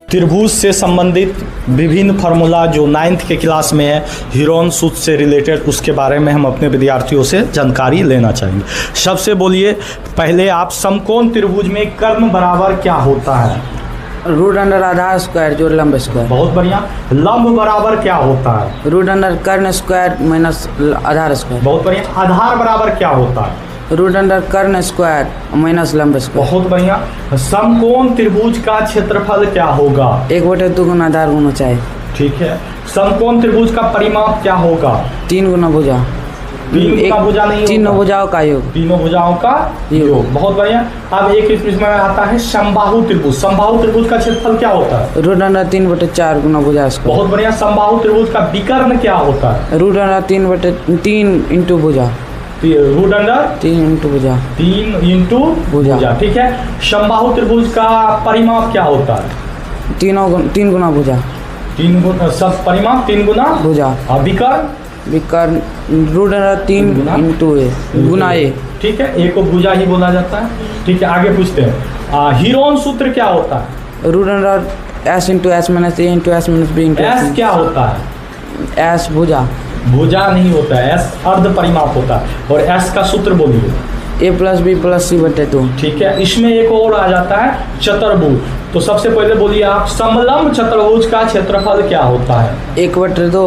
त्रिभुज से संबंधित विभिन्न फार्मूला जो 9th के क्लास में है हीरोन सूत्र से रिलेटेड, उसके बारे में हम अपने विद्यार्थियों से जानकारी लेना चाहेंगे। सबसे बोलिए पहले आप, समकोण त्रिभुज में कर्ण बराबर क्या होता है? रूट अंडर आधार स्क्वायर जो लंब स्क्वायर। बहुत बढ़िया। लंब बराबर क्या होता है? रूट अंडर कर्ण स्क्वायर माइनस आधार स्क्वायर। बहुत बढ़िया। आधार बराबर क्या होता है? रूट अंडर कर्ण स्क्वायर माइनस लंब स्क्वायर। बहुत बढ़िया। समकोण त्रिभुज का क्षेत्रफल क्या होगा? 1/2 गुना आधार गुना ऊंचाई। ठीक है। समकोण त्रिभुज का परिमाप क्या होगा? 3 गुना भुजा। 3 गुना भुजा नहीं होगा। तीनों भुजाओं का योग। तीनों भुजाओं का योग। बहुत बढ़िया। अब एक इसमें आता है समबाहु त्रिभुज। समबाहु त्रिभुज का क्षेत्रफल क्या होता है? रूट अंडर 3/4 गुना भुजा स्क्वायर। बहुत बढ़िया। समबाहु त्रिभुज का विकर्ण क्या होता है? रूट अंडर 3/3 इंटू भुजा। रूट अंडर 3 इंटू भुजा। 3 इंटू भुजा। ठीक है। समबाहु त्रिभुज का परिमाप क्या होता है? 3 गुना भुजा। 3 गुना सब परिमाप 3 गुना भुजा। और विकर्ण रूट अंडर 3 इंटू ए गुना ए। ठीक है। ए को भुजा ही बोला जाता है। ठीक है। आगे पूछते हैं, हीरोन सूत्र क्या होता है? Root under S into S minus A into S minus B into S क्या होता है? एस भुजा। भुजा नहीं होता है, एस अर्ध परिमाप होता है। और एस का सूत्र बोलिए। a+b+c/2। ठीक है। इसमें एक और आ जाता है चतुर्भुज। तो सबसे पहले बोलिए आप, समलंब चतुर्भुज का क्षेत्रफल क्या होता है? 1/2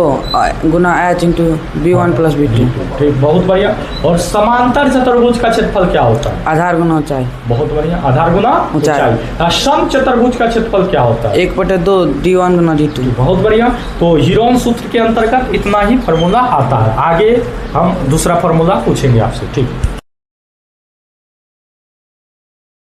गुना h इंटू b1 + b2। ठीक, बहुत बढ़िया। और समांतर चतुर्भुज का क्षेत्रफल क्या होता है? आधार गुना ऊंचाई। बहुत बढ़िया। आधार गुना ऊंचाई। सम चतुर्भुज का क्षेत्रफल क्या होता है? 1/2 d1 गुना d2। बहुत बढ़िया। तो हीरोन सूत्र के अंतर्गत इतना ही फार्मूला आता है। आगे हम दूसरा फार्मूला पूछेंगे आपसे। ठीक।